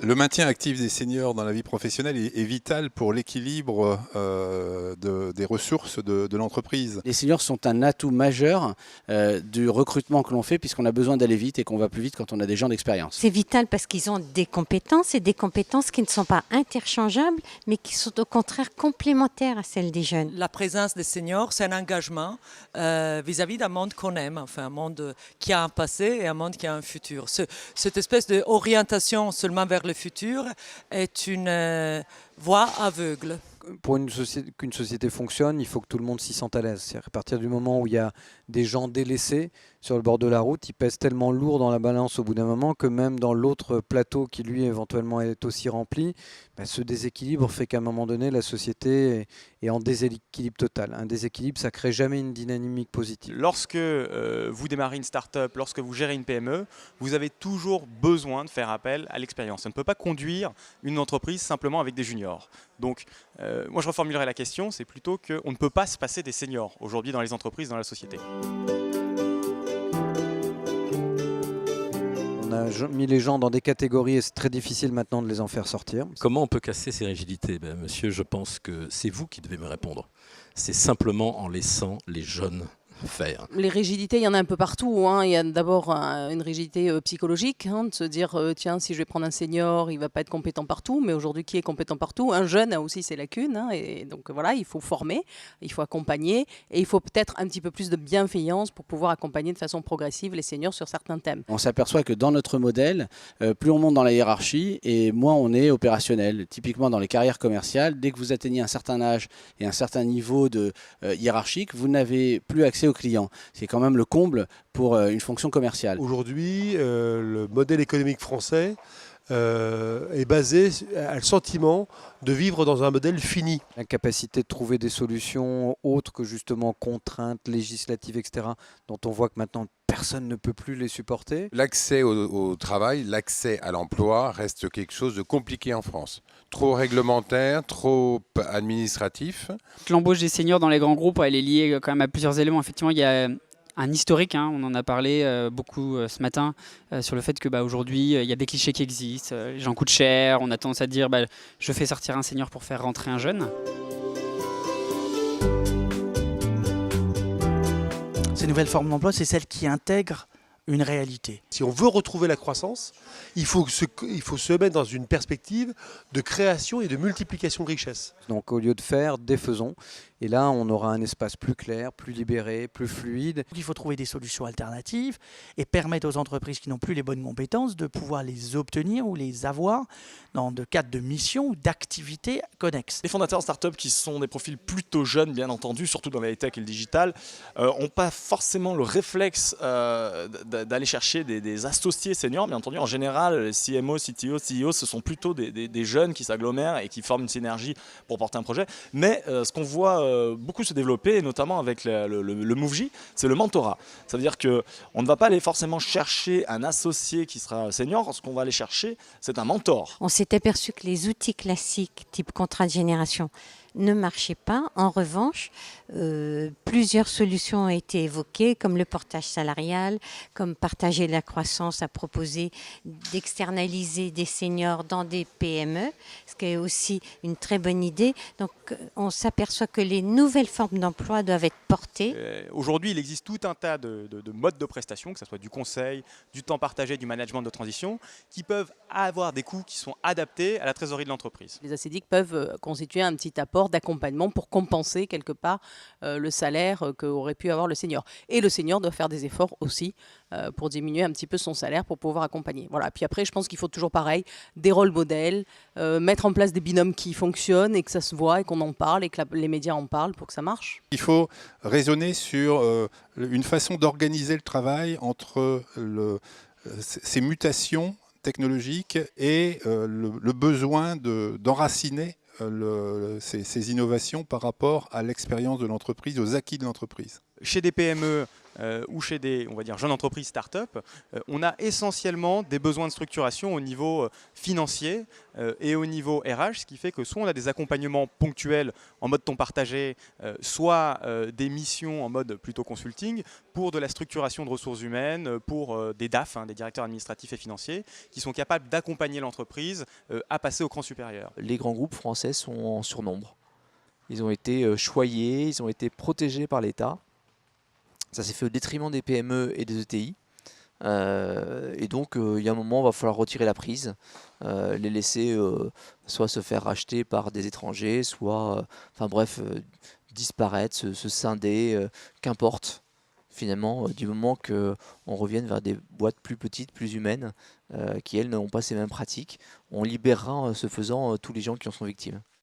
Le maintien actif des seniors dans la vie professionnelle est vital pour l'équilibre des ressources de l'entreprise. Les seniors sont un atout majeur du recrutement que l'on fait puisqu'on a besoin d'aller vite et qu'on va plus vite quand on a des gens d'expérience. C'est vital parce qu'ils ont des compétences et des compétences qui ne sont pas interchangeables mais qui sont au contraire complémentaires à celles des jeunes. La présence des seniors, c'est un engagement vis-à-vis d'un monde qu'on aime, enfin un monde qui a un passé et un monde qui a un futur. Cette espèce d'orientation seulement vers le futur est une voie aveugle. Pour qu'une société fonctionne, il faut que tout le monde s'y sente à l'aise. C'est-à-dire qu'à partir du moment où il y a des gens délaissés sur le bord de la route, ils pèsent tellement lourd dans la balance au bout d'un moment que même dans l'autre plateau qui lui éventuellement est aussi rempli, ce déséquilibre fait qu'à un moment donné, la société est en déséquilibre total. Un déséquilibre, ça ne crée jamais une dynamique positive. Lorsque vous démarrez une start-up, lorsque vous gérez une PME, vous avez toujours besoin de faire appel à l'expérience. On ne peut pas conduire une entreprise simplement avec des juniors. Donc, moi je reformulerai la question, c'est plutôt qu'on ne peut pas se passer des seniors aujourd'hui dans les entreprises, dans la société. On a mis les gens dans des catégories et c'est très difficile maintenant de les en faire sortir. Comment on peut casser ces rigidités ? Monsieur, je pense que c'est vous qui devez me répondre. C'est simplement en laissant les jeunes faire. Les rigidités, il y en a un peu partout. Il y a d'abord une rigidité psychologique, de se dire tiens, si je vais prendre un senior, il ne va pas être compétent partout. Mais aujourd'hui, qui est compétent partout ? Un jeune a aussi ses lacunes. Et donc voilà, il faut former, il faut accompagner et il faut peut-être un petit peu plus de bienveillance pour pouvoir accompagner de façon progressive les seniors sur certains thèmes. On s'aperçoit que dans notre modèle, plus on monte dans la hiérarchie et moins on est opérationnel. Typiquement dans les carrières commerciales, dès que vous atteignez un certain âge et un certain niveau de hiérarchique, vous n'avez plus accès aux clients. C'est quand même le comble pour une fonction commerciale. Aujourd'hui, le modèle économique français est basé à le sentiment de vivre dans un modèle fini. L'incapacité de trouver des solutions autres que justement contraintes législatives, etc., dont on voit que maintenant personne ne peut plus les supporter. L'accès au travail, l'accès à l'emploi reste quelque chose de compliqué en France. Trop réglementaire, trop administratif. L'embauche des seniors dans les grands groupes, elle est liée quand même à plusieurs éléments. Effectivement, il y a un historique, on en a parlé beaucoup ce matin, sur le fait qu'aujourd'hui, il y a des clichés qui existent, les gens coûtent cher, on a tendance à dire je fais sortir un senior pour faire rentrer un jeune. Ces nouvelles formes d'emploi, c'est celles qui intègrent une réalité. Si on veut retrouver la croissance, il faut se mettre dans une perspective de création et de multiplication de richesses. Donc au lieu de faire, défaisons. Et là, on aura un espace plus clair, plus libéré, plus fluide. Il faut trouver des solutions alternatives et permettre aux entreprises qui n'ont plus les bonnes compétences de pouvoir les obtenir ou les avoir dans le cadre de missions ou d'activités connexes. Les fondateurs de start-up qui sont des profils plutôt jeunes, bien entendu, surtout dans la high-tech et le digital, n'ont pas forcément le réflexe d'aller chercher des associés seniors. Bien entendu, en général, les CMO, CTO, CEO, ce sont plutôt des jeunes qui s'agglomèrent et qui forment une synergie pour porter un projet. Mais ce qu'on voit beaucoup se développer, et notamment avec le MoveJ, c'est le mentorat. Ça veut dire qu'on ne va pas aller forcément chercher un associé qui sera senior, ce qu'on va aller chercher, c'est un mentor. On s'est aperçu que les outils classiques, type contrat de génération, ne marchaient pas. En revanche, plusieurs solutions ont été évoquées, comme le portage salarial, comme partager la croissance, à proposer d'externaliser des seniors dans des PME, ce qui est aussi une très bonne idée. Donc, on s'aperçoit que les nouvelles formes d'emploi doivent être portées. Aujourd'hui, il existe tout un tas de modes de prestation, que ce soit du conseil, du temps partagé, du management de transition, qui peuvent avoir des coûts qui sont adaptés à la trésorerie de l'entreprise. Les ACDIC peuvent constituer un petit apport d'accompagnement pour compenser quelque part le salaire qu'aurait pu avoir le senior. Et le senior doit faire des efforts aussi pour diminuer un petit peu son salaire pour pouvoir accompagner. Voilà. Puis après, je pense qu'il faut toujours pareil, des rôles modèles, mettre en place des binômes qui fonctionnent et que ça se voit et qu'on en parle et que les médias en parlent pour que ça marche. Il faut raisonner sur une façon d'organiser le travail entre ces mutations technologiques et le besoin d'enraciner ces innovations par rapport à l'expérience de l'entreprise, aux acquis de l'entreprise. Chez des PME, ou chez des, on va dire, jeunes entreprises start-up, on a essentiellement des besoins de structuration au niveau financier et au niveau RH, ce qui fait que soit on a des accompagnements ponctuels en mode temps partagé, soit des missions en mode plutôt consulting pour de la structuration de ressources humaines, pour des DAF, des directeurs administratifs et financiers, qui sont capables d'accompagner l'entreprise à passer au cran supérieur. Les grands groupes français sont en surnombre. Ils ont été choyés, ils ont été protégés par l'État. Ça s'est fait au détriment des PME et des ETI. Et donc, il y a un moment, il va falloir retirer la prise, les laisser soit se faire racheter par des étrangers, soit, enfin bref, disparaître, se scinder, qu'importe. Finalement, du moment qu'on revienne vers des boîtes plus petites, plus humaines, qui elles n'ont pas ces mêmes pratiques, on libérera, ce faisant, tous les gens qui en sont victimes.